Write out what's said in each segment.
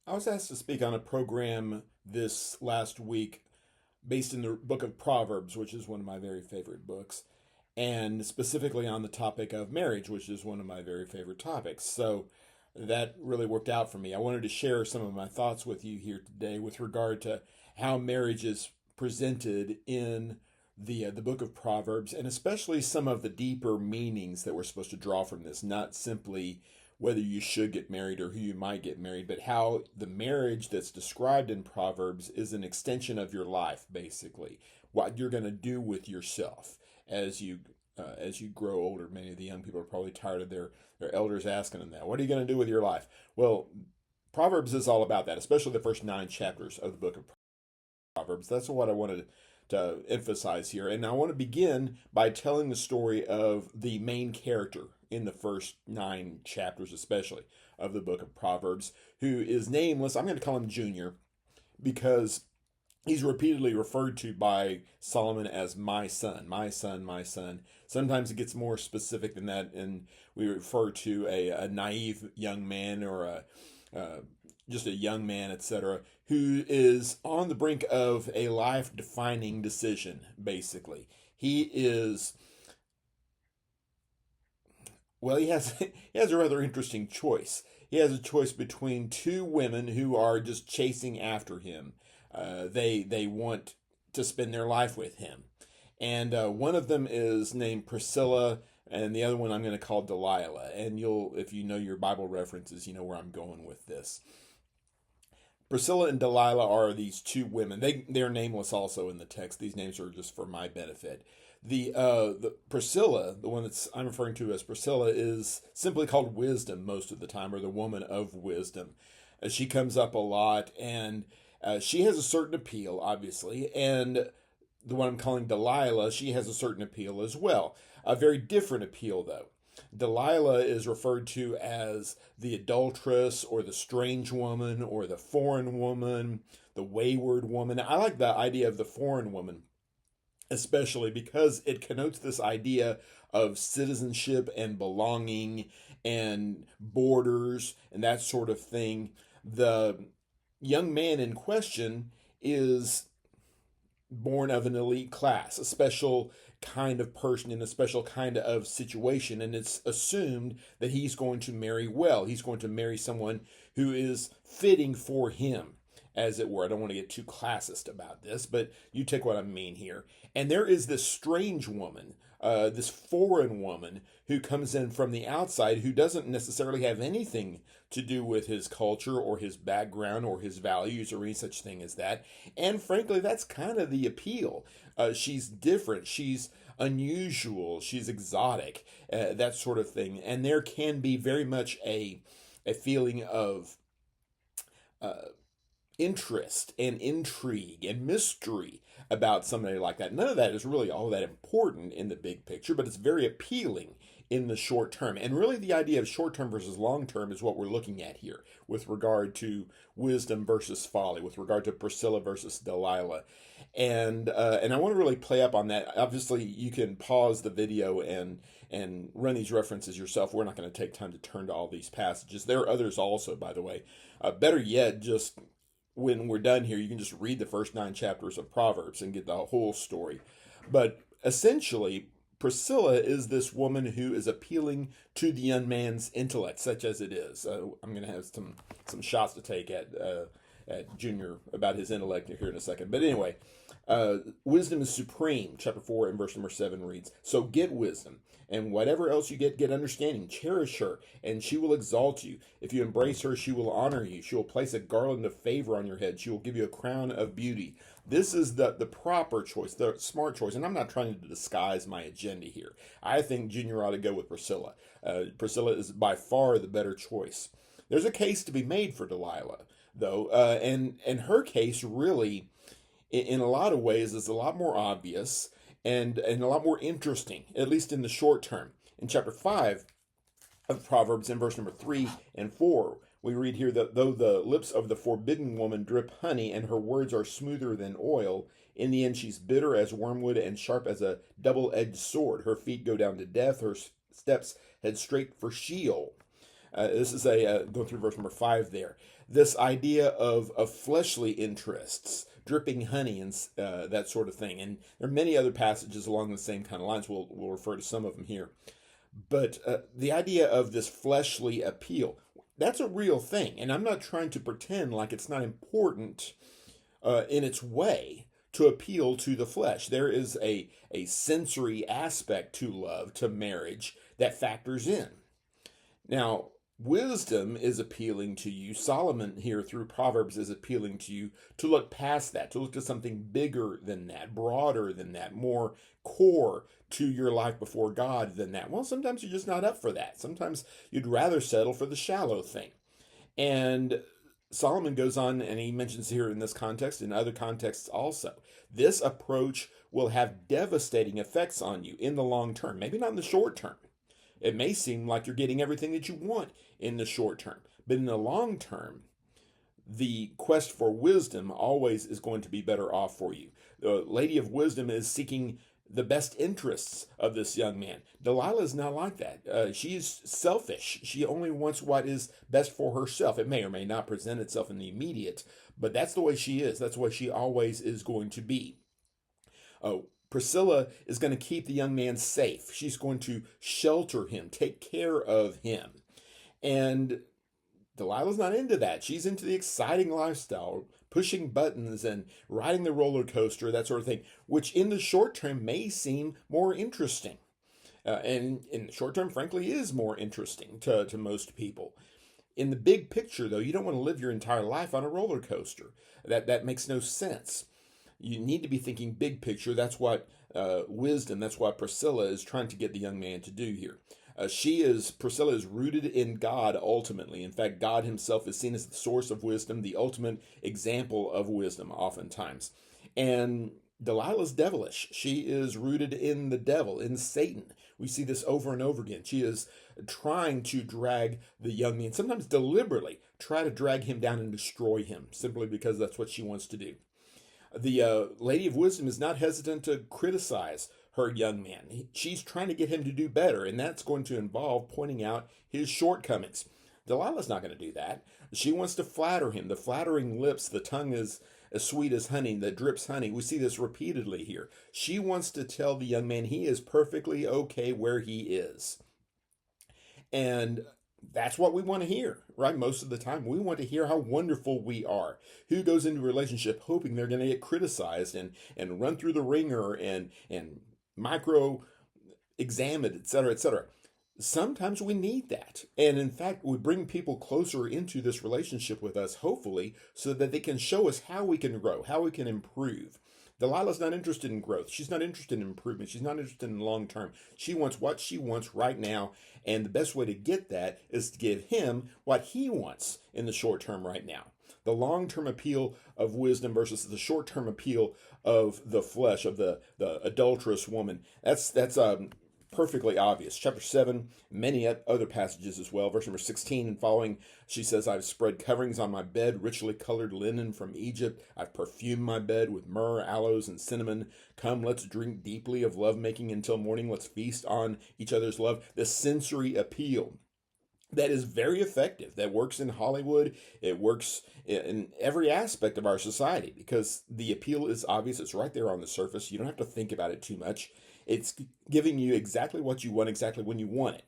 I was asked to speak on a program this last week based in the book of Proverbs, which is one of my very favorite books, and specifically on the topic of marriage, which is one of my very favorite topics. So that really worked out for me. I wanted to share some of my thoughts with you here today with regard to how marriage is presented in the book of Proverbs, and especially some of the deeper meanings that we're supposed to draw from this, not simply whether you should get married or who you might get married, but how the marriage that's described in Proverbs is an extension of your life, basically. What you're going to do with yourself as you grow older. Many of the young people are probably tired of their elders asking them that. What are you going to do with your life? Well, Proverbs is all about that, especially the first 9 chapters of the book of Proverbs. That's what I wanted to emphasize here. And I want to begin by telling the story of the main character in the first 9 chapters, especially of the book of Proverbs, who is nameless. I'm going to call him Junior because he's repeatedly referred to by Solomon as my son, my son, my son. Sometimes it gets more specific than that, and we refer to a naive young man or just a young man, etc., who is on the brink of a life-defining decision, basically. He is, well, he has a rather interesting choice. He has a choice between two women who are just chasing after him. They want to spend their life with him. And one of them is named Priscilla, and the other one I'm going to call Delilah. And if you know your Bible references, you know where I'm going with this. Priscilla and Delilah are these two women. They're nameless also in the text. These names are just for my benefit. The Priscilla, the one that's I'm referring to as Priscilla, is simply called Wisdom most of the time, or the woman of wisdom. She comes up a lot, and she has a certain appeal, obviously, and the one I'm calling Delilah, she has a certain appeal as well. A very different appeal, though. Delilah is referred to as the adulteress or the strange woman or the foreign woman, the wayward woman. I like the idea of the foreign woman, especially because it connotes this idea of citizenship and belonging and borders and that sort of thing. The young man in question is born of an elite class, a special kind of person in a special kind of situation, and it's assumed that he's going to marry well. He's going to marry someone who is fitting for him, as it were. I don't want to get too classist about this, but you take what I mean here. And there is this strange woman, this foreign woman who comes in from the outside who doesn't necessarily have anything to do with his culture or his background or his values or any such thing as that. And frankly, that's kind of the appeal. She's different. She's unusual. She's exotic, that sort of thing. And there can be very much a feeling of interest and intrigue and mystery about somebody like that. None of that is really all that important in the big picture, but it's very appealing in the short term. And really the idea of short term versus long term is what we're looking at here with regard to wisdom versus folly, with regard to Priscilla versus Delilah. And I want to really play up on that. Obviously, you can pause the video and run these references yourself. We're not going to take time to turn to all these passages. There are others also, by the way. Better yet, just when we're done here, you can just read the first 9 chapters of Proverbs and get the whole story. But essentially, Priscilla is this woman who is appealing to the young man's intellect, such as it is. I'm going to have some shots to take at Junior about his intellect here in a second. But anyway, wisdom is supreme. Chapter 4 and verse number 7 reads, "So get wisdom, and whatever else you get understanding. Cherish her, and she will exalt you. If you embrace her, she will honor you. She will place a garland of favor on your head. She will give you a crown of beauty." This is the proper choice, the smart choice. And I'm not trying to disguise my agenda here. I think Junior ought to go with Priscilla. Priscilla is by far the better choice. There's a case to be made for Delilah, though, and her case really, in a lot of ways, is a lot more obvious and a lot more interesting, at least in the short term. In chapter 5 of Proverbs, in verse number 3 and 4, we read here that though the lips of the forbidden woman drip honey and her words are smoother than oil, in the end she's bitter as wormwood and sharp as a double-edged sword. Her feet go down to death, her steps head straight for Sheol. This is going through verse number 5 there. This idea of fleshly interests, dripping honey, and that sort of thing. And there are many other passages along the same kind of lines. We'll refer to some of them here. But the idea of this fleshly appeal, that's a real thing. And I'm not trying to pretend like it's not important in its way to appeal to the flesh. There is a sensory aspect to love, to marriage, that factors in. Now, wisdom is appealing to you. Solomon here through Proverbs is appealing to you to look past that, to look to something bigger than that, broader than that, more core to your life before God than that. Well, sometimes you're just not up for that. Sometimes you'd rather settle for the shallow thing. And Solomon goes on and he mentions here in this context, in other contexts also, this approach will have devastating effects on you in the long term, maybe not in the short term. It may seem like you're getting everything that you want in the short term, but in the long term, the quest for wisdom always is going to be better off for you. The lady of wisdom is seeking the best interests of this young man. Delilah is not like that. She's selfish. She only wants what is best for herself. It may or may not present itself in the immediate, but that's the way she is. That's the way she always is going to be. Priscilla is going to keep the young man safe. She's going to shelter him, take care of him. And Delilah's not into that. She's into the exciting lifestyle, pushing buttons and riding the roller coaster, that sort of thing, which in the short term may seem more interesting. And in the short term, frankly, is more interesting to most people. In the big picture, though, you don't want to live your entire life on a roller coaster. That makes no sense. You need to be thinking big picture. That's what wisdom, that's what Priscilla is trying to get the young man to do here. Priscilla is rooted in God ultimately. In fact, God himself is seen as the source of wisdom, the ultimate example of wisdom oftentimes. And Delilah's devilish. She is rooted in the devil, in Satan. We see this over and over again. She is trying to drag the young man, sometimes deliberately, try to drag him down and destroy him, simply because that's what she wants to do. The lady of wisdom is not hesitant to criticize her young man. She's trying to get him to do better, and that's going to involve pointing out his shortcomings. Delilah's not going to do that. She wants to flatter him. The flattering lips, the tongue is as sweet as honey that drips honey. We see this repeatedly here. She wants to tell the young man he is perfectly okay where he is. And that's what we want to hear, right? Most of the time, we want to hear how wonderful we are. Who goes into a relationship hoping they're going to get criticized and run through the ringer and micro-examined, etc., etc. Sometimes we need that. And in fact, we bring people closer into this relationship with us, hopefully, so that they can show us how we can grow, how we can improve. Delilah's not interested in growth. She's not interested in improvement. She's not interested in long term. She wants what she wants right now. And the best way to get that is to give him what he wants in the short term right now. The long-term appeal of wisdom versus the short-term appeal of the flesh, of the adulterous woman. That's perfectly obvious. Chapter 7, many other passages as well. Verse number 16 and following, she says, I've spread coverings on my bed, richly colored linen from Egypt. I've perfumed my bed with myrrh, aloes, and cinnamon. Come, let's drink deeply of lovemaking until morning. Let's feast on each other's love. The sensory appeal that is very effective, that works in Hollywood. It works in every aspect of our society because the appeal is obvious. It's right there on the surface. You don't have to think about it too much. It's giving you exactly what you want, exactly when you want it.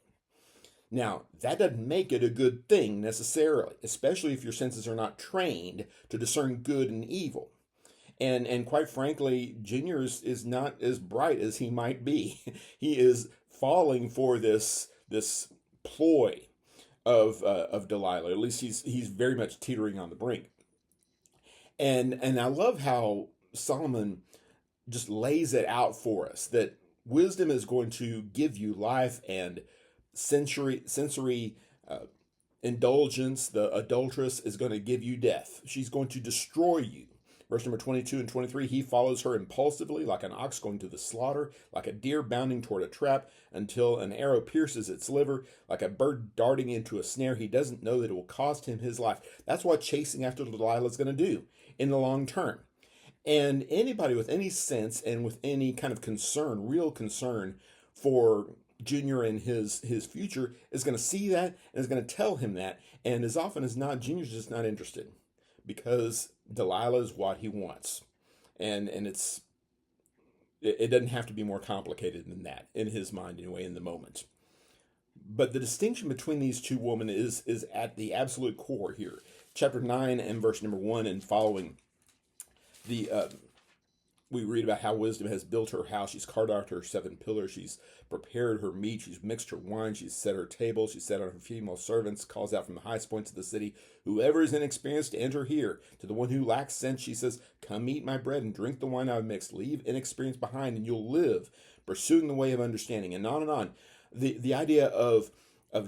Now, that doesn't make it a good thing necessarily, especially if your senses are not trained to discern good and evil. And quite frankly, Junior is not as bright as he might be. He is falling for this ploy of Delilah. At least he's very much teetering on the brink. And I love how Solomon just lays it out for us that wisdom is going to give you life and sensory indulgence. The adulteress is going to give you death. She's going to destroy you. Verse number 22 and 23, he follows her impulsively like an ox going to the slaughter, like a deer bounding toward a trap until an arrow pierces its liver, like a bird darting into a snare. He doesn't know that it will cost him his life. That's what chasing after Delilah is going to do in the long term. And anybody with any sense and with any kind of concern, real concern for Junior in his future is going to see that and is going to tell him that. And as often as not, Junior's just not interested because Delilah is what he wants. And it doesn't have to be more complicated than that in his mind anyway in the moment. But the distinction between these two women is at the absolute core here. Chapter 9 and verse number 1 and following, the we read about how wisdom has built her house. She's carved out her 7 pillars. She's prepared her meat. She's mixed her wine. She's set her table. She's set on her female servants. Calls out from the highest points of the city, whoever is inexperienced, to enter here. To the one who lacks sense, she says, come eat my bread and drink the wine I've mixed. Leave inexperience behind and you'll live, pursuing the way of understanding. And on and on. The idea of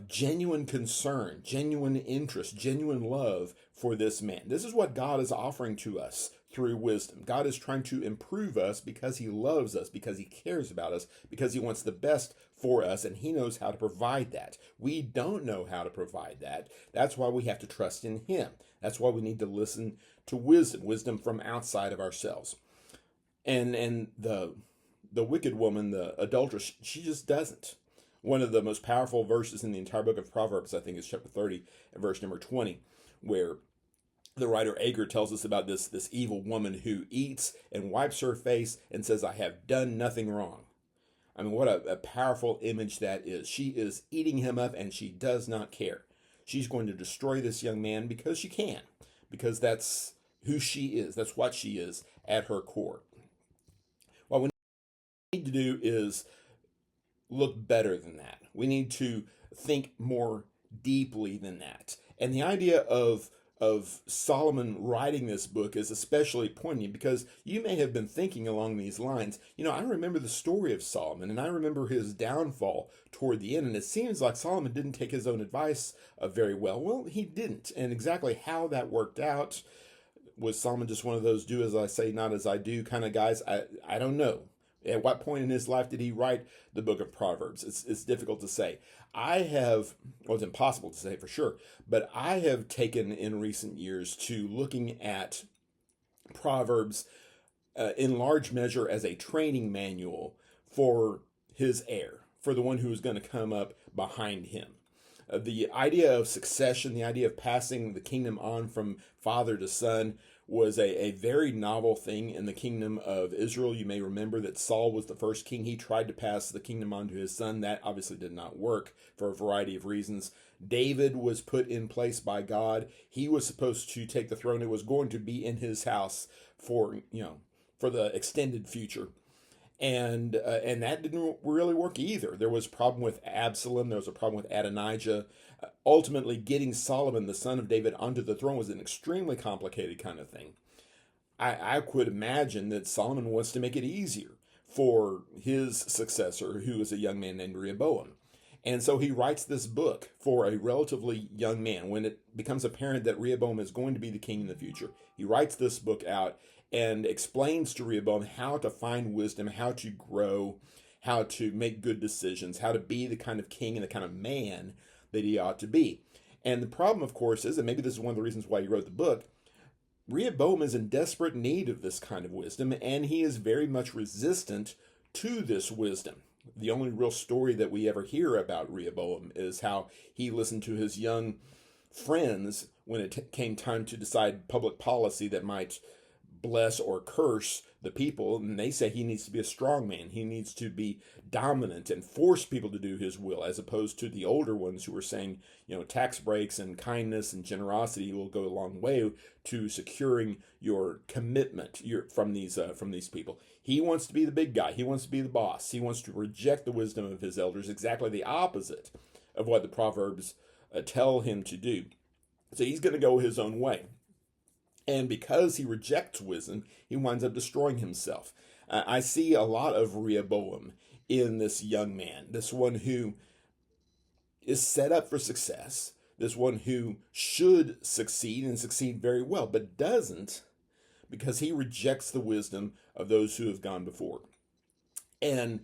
genuine concern, genuine interest, genuine love for this man. This is what God is offering to us through wisdom. God is trying to improve us because he loves us, because he cares about us, because he wants the best for us, and he knows how to provide that. We don't know how to provide that. That's why we have to trust in him. That's why we need to listen to wisdom from outside of ourselves. And the wicked woman, the adulteress, she just doesn't. One of the most powerful verses in the entire book of Proverbs, I think, is chapter 30 and verse number 20, where the writer Agur tells us about this evil woman who eats and wipes her face and says, I have done nothing wrong. I mean, what a powerful image that is. She is eating him up and she does not care. She's going to destroy this young man because she can, because that's who she is. That's what she is at her core. What we need to do is look better than that. We need to think more deeply than that. And the idea of Solomon writing this book is especially poignant because you may have been thinking along these lines. You know, I remember the story of Solomon and I remember his downfall toward the end, and it seems like Solomon didn't take his own advice very well. Well, he didn't. And exactly how that worked out, was Solomon just one of those do as I say, not as I do kind of guys? I don't know. At what point in his life did he write the book of Proverbs? It's difficult to say. It's impossible to say for sure, but I have taken in recent years to looking at Proverbs in large measure as a training manual for his heir, for the one who is going to come up behind him. The idea of succession, the idea of passing the kingdom on from father to son, was a very novel thing in the kingdom of Israel. You may remember that Saul was the first king. He tried to pass the kingdom on to his son. That obviously did not work for a variety of reasons. David was put in place by God. He was supposed to take the throne. It was going to be in his house for the extended future. And that didn't really work either. There was a problem with Absalom. There was a problem with Adonijah. Ultimately, getting Solomon, the son of David, onto the throne was an extremely complicated kind of thing. I could imagine that Solomon wants to make it easier for his successor, who is a young man named Rehoboam. And so he writes this book for a relatively young man. When it becomes apparent that Rehoboam is going to be the king in the future, he writes this book out and explains to Rehoboam how to find wisdom, how to grow, how to make good decisions, how to be the kind of king and the kind of man that he ought to be. And the problem, of course, is, and maybe this is one of the reasons why he wrote the book, Rehoboam is in desperate need of this kind of wisdom, and he is very much resistant to this wisdom. The only real story that we ever hear about Rehoboam is how he listened to his young friends when it came time to decide public policy that might bless or curse the people, and they say he needs to be a strong man. He needs to be dominant and force people to do his will, as opposed to the older ones who were saying, tax breaks and kindness and generosity will go a long way to securing your commitment from these people. He wants to be the big guy. He wants to be the boss. He wants to reject the wisdom of his elders, exactly the opposite of what the Proverbs tell him to do. So he's going to go his own way. And because he rejects wisdom, he winds up destroying himself. I see a lot of Rehoboam in this young man, this one who is set up for success, this one who should succeed and succeed very well, but doesn't because he rejects the wisdom of those who have gone before. And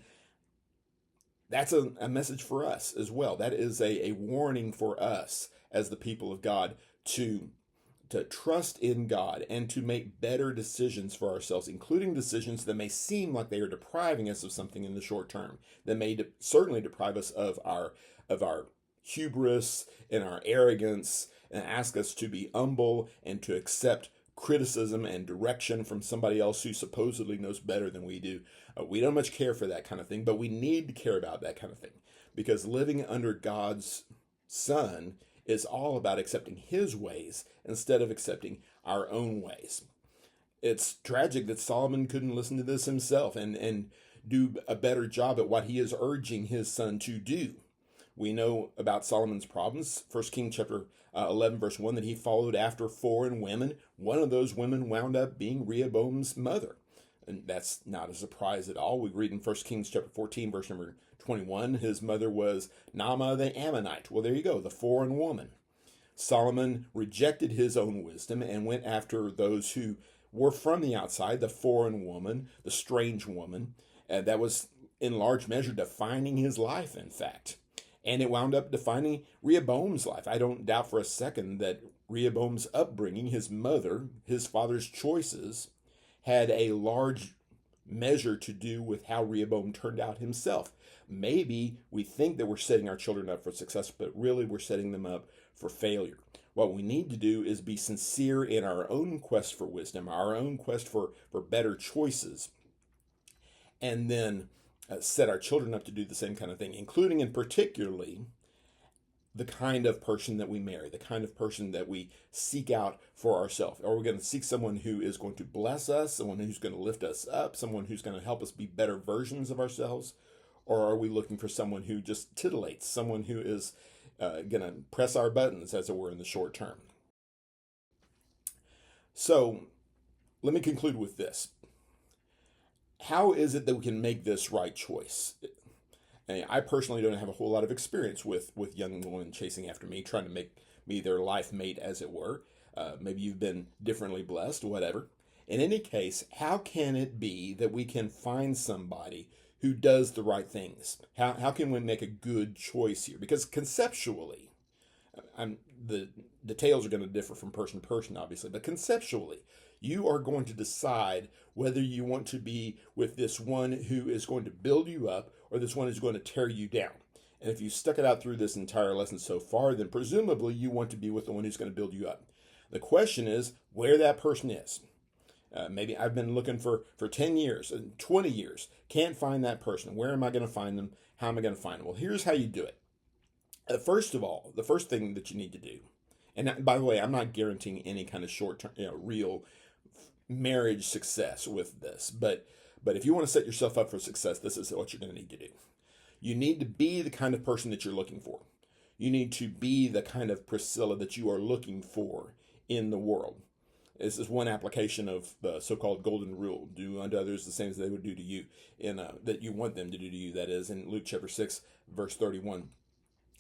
that's a message for us as well. That is a warning for us as the people of God to to trust in God and to make better decisions for ourselves, including decisions that may seem like they are depriving us of something in the short term, that may certainly deprive us of our hubris and our arrogance, and ask us to be humble and to accept criticism and direction from somebody else who supposedly knows better than we do. We don't much care for that kind of thing, but we need to care about that kind of thing, because living under God's Son is all about accepting his ways instead of accepting our own ways. It's tragic that Solomon couldn't listen to this himself and do a better job at what he is urging his son to do. We know about Solomon's problems. 1 Kings chapter 11, verse 1, that he followed after foreign women. One of those women wound up being Rehoboam's mother. And that's not a surprise at all. We read in 1 Kings chapter 14, verse number 21, his mother was Naamah the Ammonite. Well, there you go, the foreign woman. Solomon rejected his own wisdom and went after those who were from the outside, the foreign woman, the strange woman. That was in large measure defining his life, in fact. And it wound up defining Rehoboam's life. I don't doubt for a second that Rehoboam's upbringing, his mother, his father's choices, had a large measure to do with how Rehoboam turned out himself. Maybe we think that we're setting our children up for success, but really we're setting them up for failure. What we need to do is be sincere in our own quest for wisdom, our own quest for better choices, and then set our children up to do the same kind of thing, including and particularly the kind of person that we marry, the kind of person that we seek out for ourselves. Are we going to seek someone who is going to bless us, someone who's going to lift us up, someone who's going to help us be better versions of ourselves? Or are we looking for someone who just titillates, someone who is going to press our buttons, as it were, in the short term? So let me conclude with this. How is it that we can make this right choice? I personally don't have a whole lot of experience with young women chasing after me, trying to make me their life mate, as it were. Maybe you've been differently blessed, whatever. In any case, how can it be that we can find somebody who does the right things? How can we make a good choice here? Because conceptually, the details are going to differ from person to person, obviously, but conceptually, you are going to decide whether you want to be with this one who is going to build you up or this one who's going to tear you down. And if you stuck it out through this entire lesson so far, then presumably you want to be with the one who's going to build you up. The question is where that person is. Maybe I've been looking for 10 years, 20 years, can't find that person. Where am I going to find them? How am I going to find them? Well, here's how you do it. First of all, the first thing that you need to do, and by the way, I'm not guaranteeing any kind of short-term, real marriage success with this, but if you want to set yourself up for success, this is what you're going to need to do. You need to be the kind of person that you're looking for. You need to be the kind of Priscilla that you are looking for in the world. This is one application of the so-called golden rule: do unto others the same as they would do to you, that you want them to do to you. That is in Luke chapter 6, verse 31.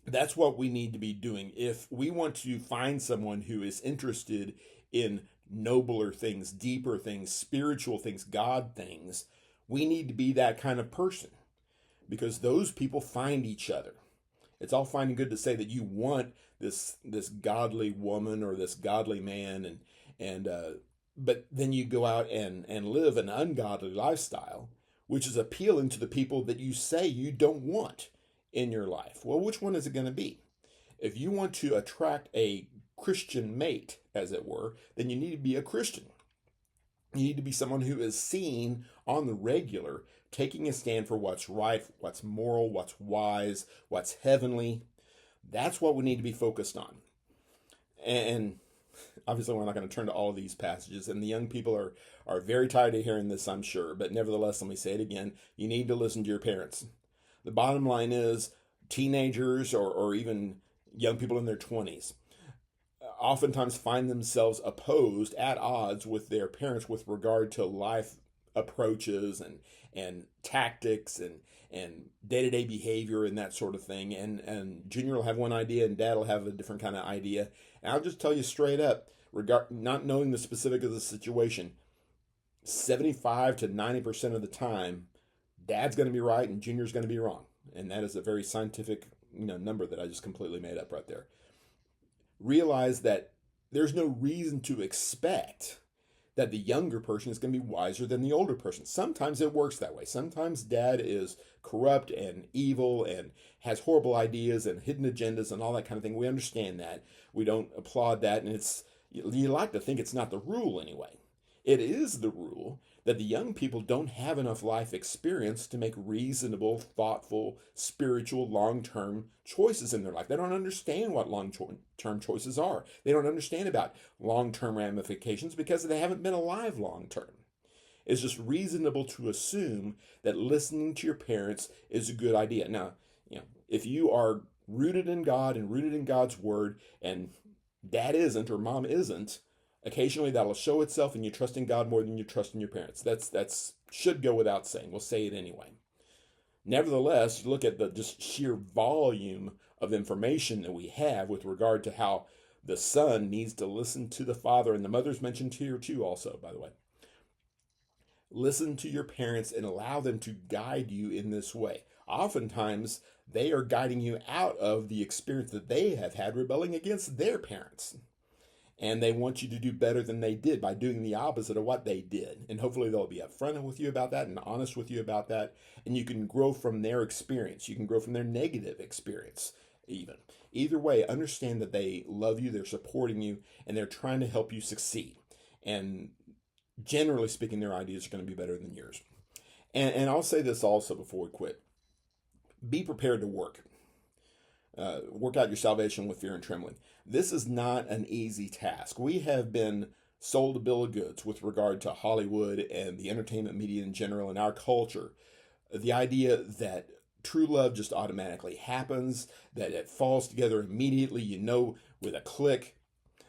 That's what we need to be doing. If we want to find someone who is interested in nobler things, deeper things, spiritual things, God things, we need to be that kind of person, because those people find each other. It's all fine and good to say that you want this godly woman or this godly man, but then you go out and live an ungodly lifestyle, which is appealing to the people that you say you don't want in your life. Well, which one is it going to be? If you want to attract a Christian mate, as it were, then you need to be a Christian. You need to be someone who is seen on the regular, taking a stand for what's right, what's moral, what's wise, what's heavenly. That's what we need to be focused on. And obviously, we're not going to turn to all of these passages, and the young people are very tired of hearing this, I'm sure. But nevertheless, let me say it again. You need to listen to your parents. The bottom line is teenagers or even young people in their 20s oftentimes find themselves opposed, at odds with their parents with regard to life approaches and tactics and day-to-day behavior and that sort of thing. And Junior will have one idea and Dad will have a different kind of idea. And I'll just tell you straight up, not knowing the specific of the situation, 75 to 90% of the time, Dad's going to be right and Junior's going to be wrong. And that is a very scientific number that I just completely made up right there. Realize that there's no reason to expect that the younger person is going to be wiser than the older person. Sometimes it works that way. Sometimes dad is corrupt and evil and has horrible ideas and hidden agendas and all that kind of thing. We understand that. We don't applaud that. And you like to think it's not the rule anyway. It is the rule that the young people don't have enough life experience to make reasonable, thoughtful, spiritual, long-term choices in their life. They don't understand what long-term choices are. They don't understand about long-term ramifications because they haven't been alive long-term. It's just reasonable to assume that listening to your parents is a good idea. Now, if you are rooted in God and rooted in God's word, and dad isn't or mom isn't, occasionally that'll show itself, and you trust in God more than you trust in your parents. That's should go without saying. We'll say it anyway. Nevertheless, you look at the just sheer volume of information that we have with regard to how the son needs to listen to the father, and the mother's mentioned here too also, by the way. Listen to your parents and allow them to guide you in this way. Oftentimes, they are guiding you out of the experience that they have had rebelling against their parents. And they want you to do better than they did by doing the opposite of what they did. And hopefully they'll be upfront with you about that and honest with you about that. And you can grow from their experience. You can grow from their negative experience even. Either way, understand that they love you, they're supporting you, and they're trying to help you succeed. And generally speaking, their ideas are going to be better than yours. And I'll say this also before we quit. Be prepared to work. Work out your salvation with fear and trembling. This is not an easy task. We have been sold a bill of goods with regard to Hollywood and the entertainment media in general and our culture. The idea that true love just automatically happens, that it falls together immediately, with a click,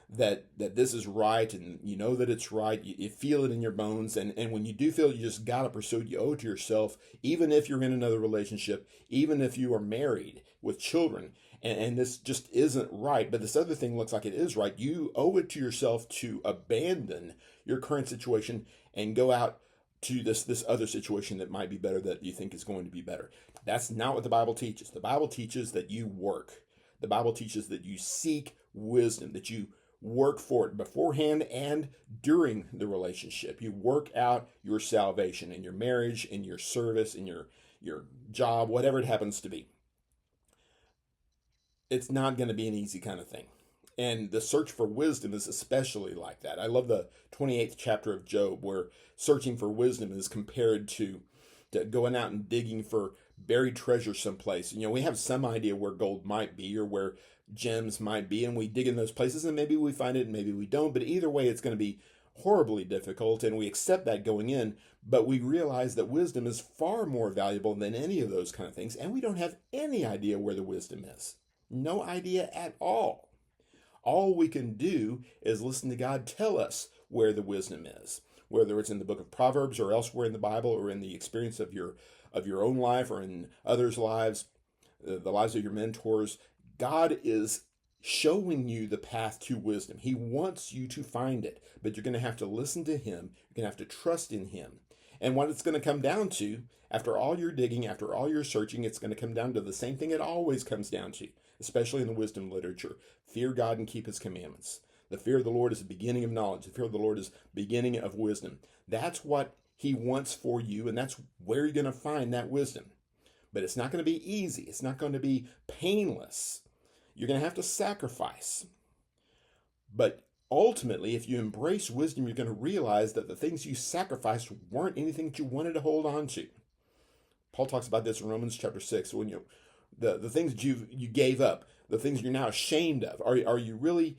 that this is right, and you know that it's right. You feel it in your bones, and when you do feel it, you just got to pursue it. You owe it to yourself, even if you're in another relationship, even if you are married with children, and this just isn't right, but this other thing looks like it is right. You owe it to yourself to abandon your current situation and go out to this other situation that might be better, that you think is going to be better. That's not what the Bible teaches. The Bible teaches that you work. The Bible teaches that you seek wisdom, that you work for it beforehand and during the relationship. You work out your salvation in your marriage, in your service, in your job, whatever it happens to be. It's not going to be an easy kind of thing. And the search for wisdom is especially like that. I love the 28th chapter of Job, where searching for wisdom is compared to going out and digging for buried treasure someplace. We have some idea where gold might be or where gems might be, and we dig in those places, and maybe we find it and maybe we don't, but either way it's going to be horribly difficult, and we accept that going in, but we realize that wisdom is far more valuable than any of those kind of things, and we don't have any idea where the wisdom is. No idea at all. All we can do is listen to God tell us where the wisdom is, whether it's in the book of Proverbs or elsewhere in the Bible or in the experience of your own life or in others' lives, the lives of your mentors. God is showing you the path to wisdom. He wants you to find it, but you're going to have to listen to him. You're going to have to trust in him. And what it's going to come down to, after all your digging, after all your searching, it's going to come down to the same thing it always comes down to, especially in the wisdom literature. Fear God and keep his commandments. The fear of the Lord is the beginning of knowledge. The fear of the Lord is the beginning of wisdom. That's what he wants for you, and that's where you're going to find that wisdom. But it's not going to be easy. It's not going to be painless. You're going to have to sacrifice. But ultimately, if you embrace wisdom, you're going to realize that the things you sacrificed weren't anything that you wanted to hold on to. Paul talks about this in Romans chapter 6. When the things that you gave up, the things you're now ashamed of, are you really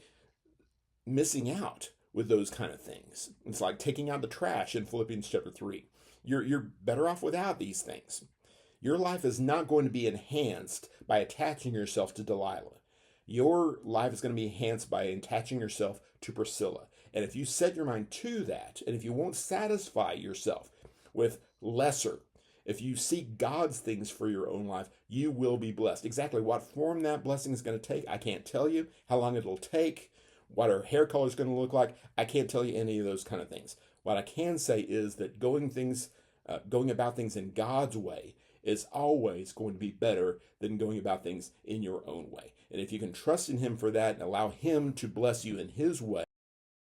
missing out with those kind of things? It's like taking out the trash in Philippians chapter 3. You're better off without these things. Your life is not going to be enhanced by attaching yourself to Delilah. Your life is going to be enhanced by attaching yourself to Priscilla. And if you set your mind to that, and if you won't satisfy yourself with lesser, if you seek God's things for your own life, you will be blessed. Exactly what form that blessing is going to take, I can't tell you. How long it'll take, what her hair color is going to look like, I can't tell you any of those kind of things. What I can say is that going about things in God's way is always going to be better than going about things in your own way. And if you can trust in him for that and allow him to bless you in his way,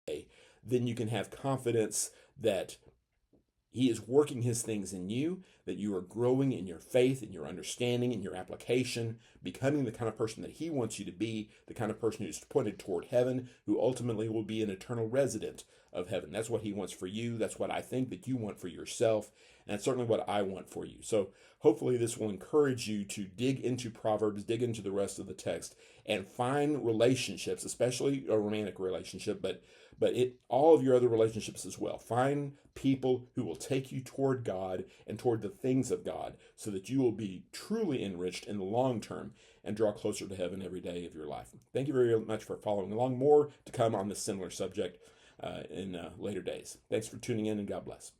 then you can have confidence that he is working his things in you, that you are growing in your faith, in your understanding, in your application, becoming the kind of person that he wants you to be, the kind of person who's pointed toward heaven, who ultimately will be an eternal resident of heaven. That's what he wants for you. That's what I think that you want for yourself. And that's certainly what I want for you. So hopefully this will encourage you to dig into Proverbs, dig into the rest of the text, and find relationships, especially a romantic relationship, but all of your other relationships as well. Find people who will take you toward God and toward the things of God so that you will be truly enriched in the long term and draw closer to heaven every day of your life. Thank you very much for following along. More to come on this similar subject in later days. Thanks for tuning in, and God bless.